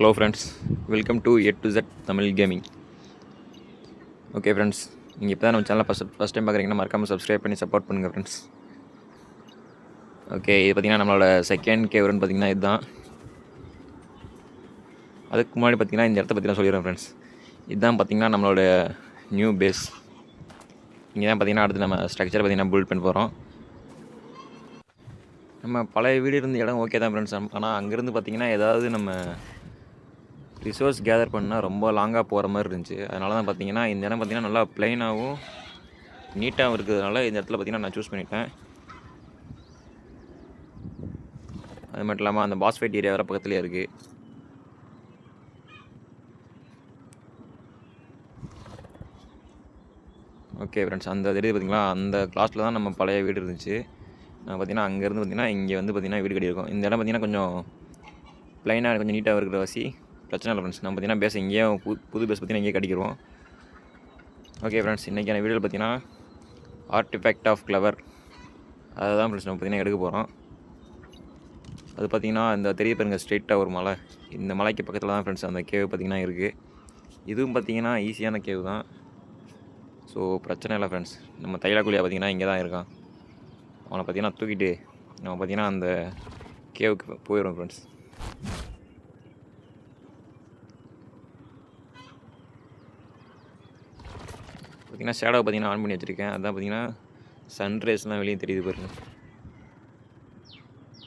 Hello friends, welcome to A to Z Tamil gaming. Okay friends, நீங்கள் இப்போ தான் நம்ம சேனலை ஃபஸ்ட் டைம் பார்க்குறீங்கன்னா மறக்காமல் சப்ஸ்கிரைப் பண்ணி சப்போர்ட் பண்ணுங்கள் ஃப்ரெண்ட்ஸ். ஓகே, இது பார்த்திங்கன்னா நம்மளோட செகண்ட் கேவர்னு பார்த்திங்கன்னா இதுதான். அதுக்கு முன்னாடி பார்த்திங்கன்னா இந்த இடத்த பற்றி நான் சொல்லிடுறேன் ஃப்ரெண்ட்ஸ். இதுதான் பார்த்திங்கன்னா நம்மளோட நியூ பேஸ். இங்கே தான் பார்த்திங்கன்னா அடுத்து நம்ம ஸ்ட்ரக்சர் பார்த்திங்கன்னா பில்ட் பண்ண போகிறோம். நம்ம பழைய வீடு இருந்த இடம் ஓகே தான் ஃப்ரெண்ட்ஸ். ஆனால் அங்கேருந்து பார்த்திங்கன்னா ஏதாவது நம்ம ரிசோர்ஸ் கேதர் பண்ணால் ரொம்ப லாங்காக போகிற மாதிரி இருந்துச்சு. அதனால தான் பார்த்தீங்கன்னா இந்த இடம் பார்த்திங்கன்னா நல்லா ப்ளைனாகவும் நீட்டாகவும் இருக்கிறதுனால இந்த இடத்துல பார்த்திங்கன்னா நான் சூஸ் பண்ணிட்டேன். அது மட்டும் இல்லாமல் அந்த பாஸ் ஃபைட் ஏரியா வேறு பக்கத்துலேயே இருக்குது. ஓகே ஃப்ரெண்ட்ஸ், அந்த தெரியுது பார்த்திங்களா, அந்த கிளாஸில் தான் நம்ம பழைய வீடு இருந்துச்சு. நான் பார்த்திங்கன்னா அங்கேருந்து பார்த்திங்கன்னா இங்கே வந்து பார்த்திங்கன்னா வீடு கட்டியிருக்கோம். இந்த இடம் பார்த்திங்கன்னா கொஞ்சம் ப்ளைனாக கொஞ்சம் நீட்டாக இருக்கிற வாசி பிரச்சனை இல்லை ஃப்ரெண்ட்ஸ். நம்ம பார்த்திங்கன்னா பேஸ் இங்கேயே புது பேஸ் பார்த்திங்கன்னா இங்கேயே கட்டிக்கிறோம். ஓகே ஃப்ரெண்ட்ஸ், இன்றைக்கான வீடியோவில் பார்த்திங்கன்னா ஆர்டிஃபேக்ட் ஆஃப் கிளவர் அதுதான் ஃப்ரெண்ட்ஸ் நம்ம பார்த்திங்கன்னா எடுக்க போகிறோம். அது பார்த்திங்கன்னா இந்த தெரிய பாருங்க, ஸ்ட்ரெயிட்டாக ஒரு மலை. இந்த மலைக்கு பக்கத்தில் தான் ஃப்ரெண்ட்ஸ் அந்த கேவ் பார்த்திங்கன்னா இருக்குது. இதுவும் பார்த்திங்கன்னா ஈஸியான கேவ் தான். ஸோ பிரச்சனை இல்லை ஃப்ரெண்ட்ஸ். நம்ம தைலாக்குழியா பார்த்திங்கன்னா இங்கே தான் இருக்கான். அவனை பார்த்திங்கன்னா தூக்கிட்டு நம்ம பார்த்திங்கன்னா அந்த கேவுக்கு போயிடும் ஃப்ரெண்ட்ஸ். பார்த்திங்கன்னா ஷேடோ பார்த்திங்கன்னா ஆன் பண்ணி வச்சுருக்கேன். அதுதான் பார்த்திங்கன்னா சன்ரைஸ்லாம் வெளியே தெரியுது பாருங்க.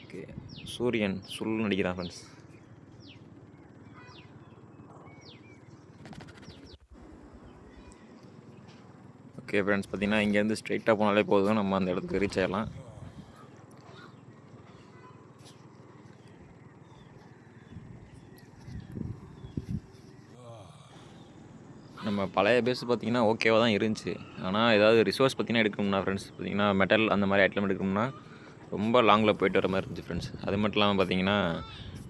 ஓகே, சூரியன் சுல்லுன்னு அடிக்கிறான் ஃப்ரெண்ட்ஸ். ஓகே ஃப்ரெண்ட்ஸ், பார்த்திங்கன்னா இங்கேருந்து ஸ்ட்ரைட்டாக போனாலே போதும், நம்ம அந்த இடத்துக்கு ரீச் ஆகிடலாம். நம்ம பழைய பேஸ் பார்த்திங்கன்னா ஓகேவாக தான் இருந்துச்சு. ஆனால் ஏதாவது ரிசோர்ஸ் பார்த்திங்கன்னா எடுக்கணும்னா ஃப்ரெண்ட்ஸ், பார்த்திங்கன்னா மெட்டல் அந்த மாதிரி ஐட்டம் எடுக்கணும்னா ரொம்ப லாங்கில் போயிட்டு வர மாதிரி இருந்துச்சு ஃப்ரெண்ட்ஸ். அது மட்டும் இல்லாமல் பார்த்திங்கன்னா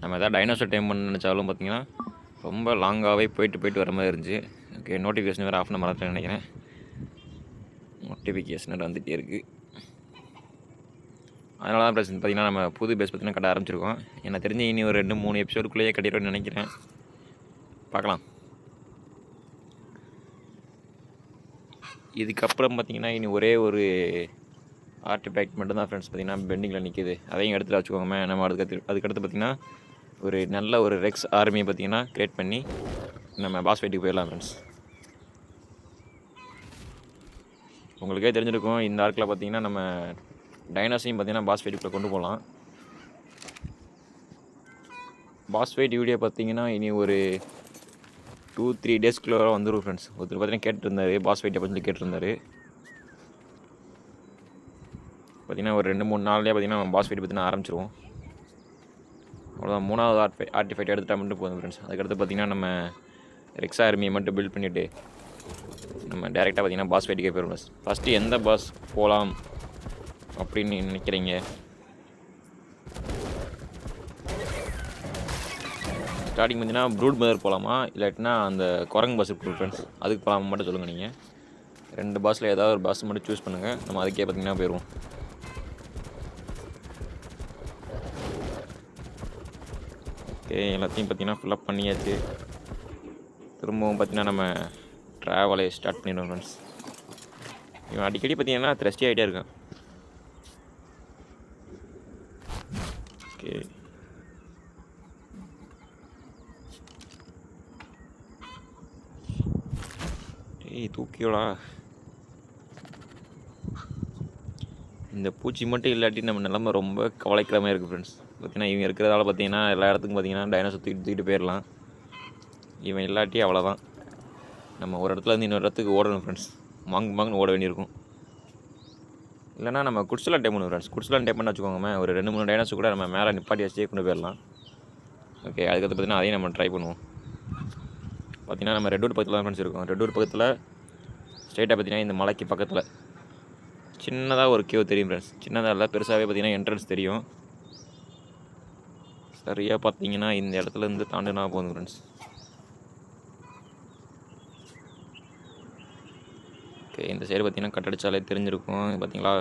நம்ம எதாவது டைனோசர் டைம் பண்ண நினச்சாலும் பார்த்திங்கன்னா ரொம்ப லாங்காகவே போயிட்டு வர மாதிரி இருந்துச்சு. ஓகே, நோட்டிஃபிகேஷன் வேறு ஆஃப் பண்ண மறந்துட்டேன்னு நினைக்கிறேன். நோட்டிஃபிகேஷன் வந்துகிட்டே இருக்குது. அதனால தான் ஃப்ரெண்ட்ஸ் பார்த்திங்கன்னா நம்ம புது பேஸ் பார்த்திங்கன்னா கட்ட ஆரம்பிச்சிருக்கோம். எனக்கு தெரிஞ்சு இனி ஒரு 2-3 எபிசோடுக்குள்ளேயே கட்டிடுவேன்னு நினைக்கிறேன். பார்க்கலாம். இதுக்கப்புறம் பார்த்திங்கன்னா இனி ஒரே ஒரு ஆர்டிஃபேக்ட் மட்டும் தான் ஃப்ரெண்ட்ஸ் பார்த்திங்கன்னா பெண்டிங்கில் நிற்கிது. அதையும் எடுத்துகிட்டு வச்சுக்கோங்க. நம்ம அதுக்கடுத்து பார்த்திங்கன்னா ஒரு நல்ல ஒரு ரெக்ஸ் ஆர்மியை பார்த்திங்கன்னா க்ரியேட் பண்ணி நம்ம பாஸ் ஃபைட்டுக்கு போயிடலாம் ஃப்ரெண்ட்ஸ். உங்களுக்கே தெரிஞ்சிருக்கும், இந்த ஆர்க்கில் பார்த்திங்கன்னா நம்ம டைனோஸையும் பார்த்திங்கன்னா பாஸ் ஃபைட்டுக்குள்ளே கொண்டு போகலாம். பாஸ் ஃபைட் வீடியோ பார்த்திங்கன்னா இனி ஒரு 2-3 டேஸ்க்குள்ளே வந்துடும் ஃப்ரெண்ட்ஸ். ஒருத்தர் பார்த்திங்கன்னா கேட்டுருந்தார் பாஸ் ஃபைட் அப்படின்னு சொல்லி கேட்டிருந்தார். பார்த்திங்கன்னா ஒரு 2-3 நாள்லேயே பார்த்திங்கன்னா நம்ம பாஸ் ஃபைட் பார்த்திங்கன்னா ஆரம்பிச்சிருவோம். அவ்வளோதான். 3வது ஆர்டிஃபைட் எடுத்துகிட்டா மட்டும் போதும் ஃப்ரெண்ட்ஸ். அதுக்கடுத்து பார்த்திங்கன்னா நம்ம ரெக்ஸ் ஆர்மியை மட்டும் பில்ட் பண்ணிவிட்டு நம்ம டேரெக்டாக பார்த்திங்கன்னா பாஸ் ஃபைட்டுக்கே போயிடும் ஃப்ரெண்ட்ஸ். ஃபஸ்ட்டு எந்த பாஸ் போகலாம் அப்படின்னு நினைக்கிறீங்க? ஸ்டார்டிங் பார்த்திங்கன்னா ப்ரூட் மதர் போகலாமா, இல்லாட்டினா அந்த குரங்கு பாஸ் இருக்குது ஃப்ரெண்ட்ஸ், அதுக்கு போகலாமா மட்டும் சொல்லுங்கள். நீங்கள் 2 பாஸில் ஏதாவது ஒரு பாஸ் மட்டும் சூஸ் பண்ணுங்கள். நம்ம அதுக்கே பார்த்திங்கன்னா போயிடுவோம். ஓகே, எல்லாத்தையும் பார்த்திங்கன்னா ஃபில்லப் பண்ணியாச்சு. திரும்பவும் பார்த்திங்கன்னா நம்ம ட்ராவலை ஸ்டார்ட் பண்ணிடுவோம் ஃப்ரெண்ட்ஸ். இவன் அடிக்கடி பார்த்திங்கன்னா த்ரஸ்டி ஆகிட்டே இருக்கான். ஓகே, தூக்கியோடா. இந்த பூச்சி மட்டும் இல்லாட்டி நம்ம நிலமை ரொம்ப கவலைக்கிற மாதிரி இருக்குது ஃப்ரெண்ட்ஸ். பார்த்திங்கன்னா இவங்க இருக்கிறதால பார்த்திங்கன்னா எல்லா இடத்துக்கும் பார்த்திங்கன்னா டைனோசர் தூக்கிட்டு போயிடலாம். இவன் இல்லாட்டி அவ்வளோதான். நம்ம ஒரு இடத்துல இருந்து இன்னொரு இடத்துக்கு ஓடணும் ஃப்ரெண்ட்ஸ். மாங்குன்னு ஓட வேண்டியிருக்கும். இல்லைனா நம்ம குட்ஸ்லாம் டைம் பண்ணுவோம் ஃப்ரெண்ட்ஸ். குட்ஸ்லாம் டைம் பண்ண வச்சுக்கோங்க, ஒரு 2-3 டைனோசர் கூட நம்ம மேலே நிப்பாட்டி வச்சே கொண்டு போயிடலாம். ஓகே, அதுக்கடுத்து பார்த்திங்கன்னா அதையும் நம்ம ட்ரை பண்ணுவோம். பார்த்திங்கன்னா நம்ம ரெட்வுட் பக்கத்தில் தான் ஃப்ரெண்ட்ஸ் இருக்கோம். ரெட்வுட் பக்கத்தில் ஸ்ட்ரைட்டாக பார்த்திங்கன்னா இந்த மலைக்கு பக்கத்தில் சின்னதாக ஒரு கேவ் தெரியும் ஃப்ரெண்ட்ஸ். சின்னதாக இல்லை, பெருசாகவே பார்த்திங்கன்னா என்ட்ரன்ஸ் தெரியும். சரியாக பார்த்திங்கன்னா இந்த இடத்துலேருந்து தாண்டினா போதும் ஃப்ரெண்ட்ஸ். ஓகே, இந்த சைடு பார்த்திங்கன்னா கட்டடிச்சாலே தெரிஞ்சிருக்கும். பார்த்திங்களா,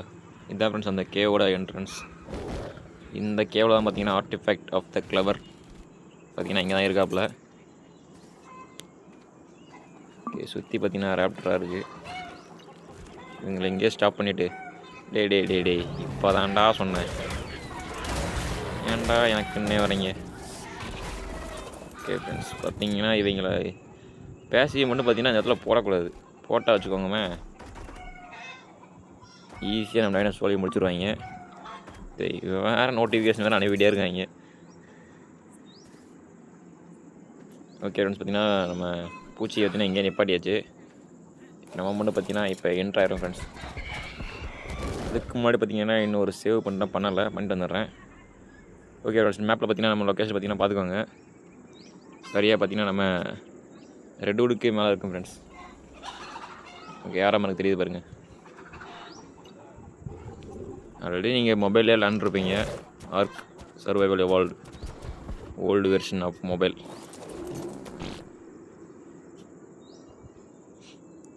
இதுதான் ஃப்ரெண்ட்ஸ் அந்த கேவோட என்ட்ரன்ஸ். இந்த கேவில் தான் பார்த்திங்கன்னா ஆர்டிஃபேக்ட் ஆஃப் த கிளவர் பார்த்தீங்கன்னா இங்கே தான் இருக்காப்புல. ஓகே, சுற்றி பார்த்தீங்கன்னா ரேப்டராக இருக்குது. இவங்களை இங்கேயே ஸ்டாப் பண்ணிவிட்டு டேய் இப்போ தான்டா சொன்னேன், ஏன்டா எனக்கு இன்னே வரீங்க. ஓகே ஃப்ரெண்ட்ஸ், பார்த்தீங்கன்னா இவங்களை பேசிய மட்டும் பார்த்தீங்கன்னா இந்த இடத்துல போடக்கூடாது. போட்டால் வச்சுக்கோங்கமே ஈஸியாக நம்ம டைனோஸ் சொல்லி முடிச்சுடுவாங்க. வேறு நோட்டிஃபிகேஷன் வேறு அனுப்பிட்டே இருக்காங்க. ஓகே ஃப்ரெண்ட்ஸ், பார்த்தீங்கன்னா நம்ம பூச்சியை பார்த்தீங்கன்னா இங்கே நிப்பாட்டியாச்சு. நம்ம மட்டும் பார்த்தீங்கன்னா இப்போ என்ட்ரு ஆயிரும் ஃப்ரெண்ட்ஸ். அதுக்கு முன்னாடி பார்த்தீங்கன்னா இன்னும் ஒரு சேவ் பண்ணிட்டு வந்துடுறேன். ஓகே ஃப்ரெண்ட்ஸ், மேப்பில் பார்த்தீங்கன்னா நம்ம லொக்கேஷன் பார்த்தீங்கன்னா பார்த்துக்கோங்க. சரியாக பார்த்தீங்கன்னா நம்ம ரெட்வுட்டுக்கு மேலே இருக்கும் ஃப்ரெண்ட்ஸ். ஓகே, யாராக எனக்கு தெரியுது பாருங்கள். ஆல்ரெடி நீங்கள் மொபைல்லே விளாண்டுருப்பீங்க. Ark Survival Evolved old version of mobile.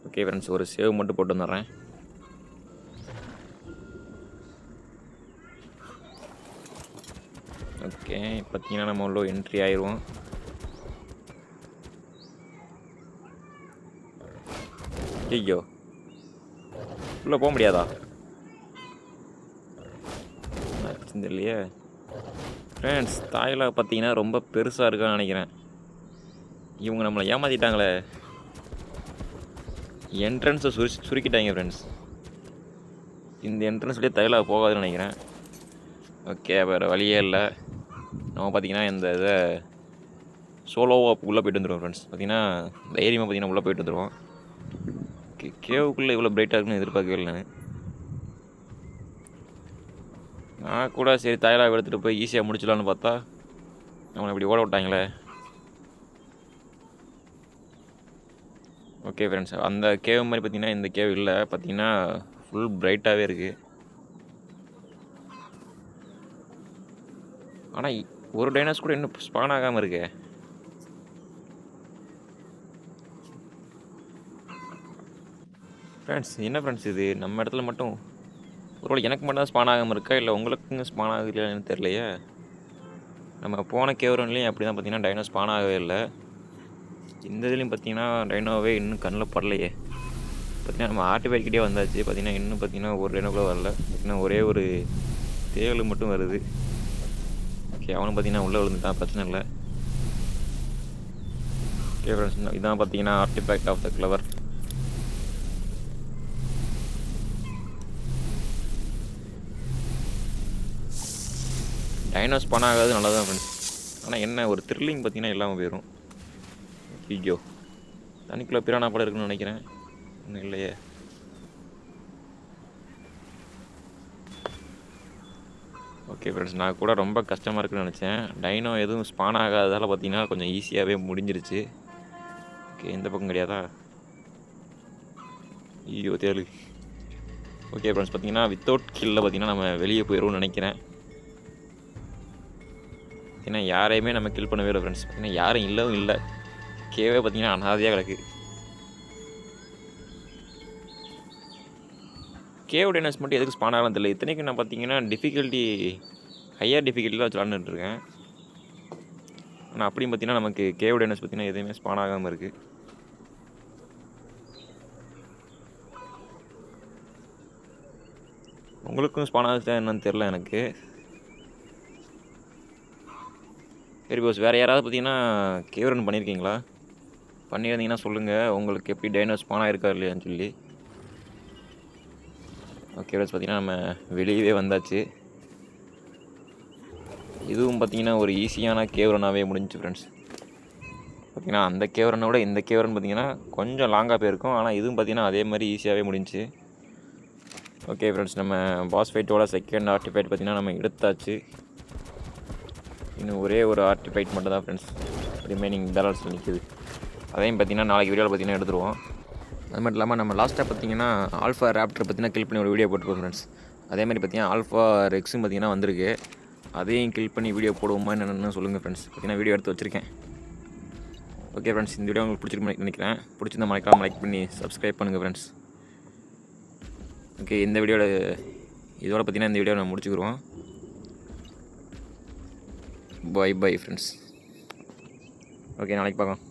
Okay friends, ஒரு சேவ் மட்டும் போட்டு வந்துடுறேன். ஓகே, பார்த்தீங்கன்னா நம்ம உள்ள என்ட்ரி ஆயிடுவோம். ஐயோ, உள்ளே போக முடியாதா? இல்லையே ஃப்ரெண்ட்ஸ், தாயிலா பார்த்தீங்கன்னா ரொம்ப பெருசாக இருக்கான்னு நினைக்கிறேன். இவங்க நம்மளை ஏமாற்றிட்டாங்களே. என்ட்ரன்ஸை சுருக்கிட்டாங்க ஃப்ரெண்ட்ஸ். இந்த என்ட்ரன்ஸ்லேயே தாயிலா போகாதுன்னு நினைக்கிறேன். ஓகே, வேறு வழியே இல்லை. நம்ம பார்த்தீங்கன்னா இந்த இதை சோலோவாக உள்ளே போய்ட்டு வந்துடுவோம் ஃப்ரெண்ட்ஸ். பார்த்தீங்கன்னா தைரியமாக பார்த்தீங்கன்னா உள்ளே போய்ட்டு வந்துடுவோம். கேவுக்குள்ளே இவ்வளோ பிரைட்டாக இருக்குன்னு எதிர்பார்க்கவே இல்லை. நான் கூட சரி தாயலாக எடுத்துகிட்டு போய் ஈஸியாக முடிச்சிடலான்னு பார்த்தா நம்மளை இப்படி ஓட விட்டாங்களே. ஓகே ஃப்ரெண்ட்ஸ், அந்த கேவ் மாதிரி பார்த்தீங்கன்னா இந்த கேவ் இல்லை. பார்த்தீங்கன்னா ஃபுல் பிரைட்டாகவே இருக்குது. ஆனால் ஒரு டைனோஸ் கூட இன்னும் ஸ்பான் ஆகாமல் இருக்கு. ஃப்ரெண்ட்ஸ், என்ன ஃப்ரெண்ட்ஸ் இது நம்ம இடத்துல மட்டும் ஒருவேளை எனக்கு மட்டும் தான் ஸ்பான் ஆகாமல் இருக்கா, இல்லை உங்களுக்குங்க ஸ்பான் ஆகலைன்னு தெரியலையே. நம்ம போன கேவரன்லேயும் அப்படி தான் பார்த்தீங்கன்னா டைனோ ஸ்பான் ஆகவே இல்லை. இந்த இதுலேயும் பார்த்தீங்கன்னா டைனோவே இன்னும் கண்ணில் படலையே. பார்த்தீங்கன்னா நம்ம ஆர்டிஃபைக்கிட்டே வந்தாச்சு. பார்த்தீங்கன்னா இன்னும் பார்த்தீங்கன்னா ஒரு டைனோ கூட வரல. பார்த்தீங்கன்னா ஒரே ஒரு தேள் மட்டும் வருது. ஓகே, அவனும் பார்த்தீங்கன்னா உள்ளே விழுந்துட்டான், பிரச்சனை இல்லை. ஓகே ஃப்ரெண்ட்ஸ், இதான் பார்த்தீங்கன்னா artifact of the clever. Dinos spawn ஆகாது நல்லா தான் ஃப்ரெண்ட்ஸ். ஆனால் என்ன ஒரு த்ரில்லிங் பார்த்தீங்கன்னா இல்லாமல் போயிடும். ஐயோ, தண்ணிக்குள்ளே பிரானா படம் இருக்குன்னு நினைக்கிறேன். ஒன்றும் இல்லையே. ஓகே ஃப்ரெண்ட்ஸ், நான் கூட ரொம்ப கஷ்டமாக இருக்குன்னு நினச்சேன். டைனோ எதுவும் ஸ்பான் ஆகாததால் பார்த்தீங்கன்னா கொஞ்சம் ஈஸியாகவே முடிஞ்சிருச்சு. ஓகே, இந்த பக்கம் கிடையாதா? ஐயோ தேளு. ஓகே ஃப்ரெண்ட்ஸ், பார்த்தீங்கன்னா வித்தவுட் கில்லில் பார்த்தீங்கன்னா நம்ம வெளியே போயிடுவோம்னு நினைக்கிறேன். பார்த்தீங்கன்னா யாரையுமே நம்ம கில் பண்ணவே இல்லை ஃப்ரெண்ட்ஸ். பார்த்தீங்கன்னா யாரும் இல்லவும் இல்லை. கேவே பார்த்தீங்கன்னா அனாதையாக கிடக்கு. கேவ் டைனோஸ் மட்டும் எதுக்கு ஸ்பான் ஆகலாம் தெரியல. இத்தனைக்கும் நான் பார்த்தீங்கன்னா டிஃபிகல்ட்டி ஹையர் டிஃபிகல்ட்டியில் வச்சு விளாண்டுருக்கேன். ஆனால் அப்படியும் பார்த்தீங்கன்னா நமக்கு கேவ் டைனோஸ் பார்த்தீங்கன்னா எதுவுமே ஸ்பான் ஆகாமல் இருக்குது. உங்களுக்கும் ஸ்பான் ஆகுதா என்னன்னு தெரில எனக்கு. சரி போஸ், வேறு யாராவது பார்த்தீங்கன்னா கேவ் ரன் பண்ணியிருக்கீங்களா? பண்ணியிருந்தீங்கன்னா சொல்லுங்கள், உங்களுக்கு எப்படி டைனோஸ் ஸ்பான் ஆகிருக்கா இல்லையான்னு சொல்லி. ஓகே ஃப்ரெண்ட்ஸ், பார்த்தீங்கன்னா நம்ம வெளியவே வந்தாச்சு. இதுவும் பார்த்தீங்கன்னா ஒரு ஈஸியான கேவ் ரன்னாகவே முடிஞ்சிச்சு ஃப்ரெண்ட்ஸ். பார்த்தீங்கன்னா அந்த கேவ் ரன்னை விட இந்த கேவ் ரன் பார்த்தீங்கன்னா கொஞ்சம் லாங்காக போயிருக்கும். ஆனால் இதுவும் பார்த்தீங்கன்னா அதே மாதிரி ஈஸியாகவே முடிஞ்சிச்சு. ஓகே ஃப்ரெண்ட்ஸ், நம்ம பாஸ் ஃபைட்டோட செகண்ட் ஆர்டிஃபைட் பார்த்தீங்கன்னா நம்ம எடுத்தாச்சு. இன்னும் ஒரே ஒரு ஆர்டிஃபைட் மட்டும் தான் ஃப்ரெண்ட்ஸ் ரிமைனிங் பேலன்ஸில் நிற்கிது. அதையும் பார்த்தீங்கன்னா நாளைக்கு வீடியோவில் பார்த்தீங்கன்னா எடுத்துருவோம். அது மட்டும் இல்லாமல் நம்ம லாஸ்ட்டாக பார்த்தீங்கன்னா ஆல்ஃபா ரேப்டர் பார்த்தீங்கன்னா கில் பண்ணி ஒரு வீடியோ போட்டுருக்கோம் ஃப்ரெண்ட்ஸ். அதேமாதிரி பார்த்தீங்கன்னா ஆல்ஃபா ரெக்ஸும் பார்த்தீங்கன்னா வந்திருக்கு. அதையும் கில் பண்ணி வீடியோ போடுவோமா என்னென்னு சொல்லுங்கள் ஃப்ரெண்ட்ஸ். பார்த்தீங்கன்னா வீடியோ எடுத்து வச்சுருக்கேன். ஓகே ஃப்ரெண்ட்ஸ், இந்த வீடியோ உங்களுக்கு பிடிச்சிருக்கு நினைக்கிறேன். பிடிச்சிருந்தா மறக்காமல் லைக் பண்ணி சப்ஸ்கிரைப் பண்ணுங்கள் ஃப்ரெண்ட்ஸ். ஓகே, இந்த வீடியோட இதோட பார்த்தீங்கன்னா இந்த வீடியோ நம்ம முடிச்சுக்குருவோம். Bye friends. ஓகே, நாளைக்கு பார்க்கலாம்.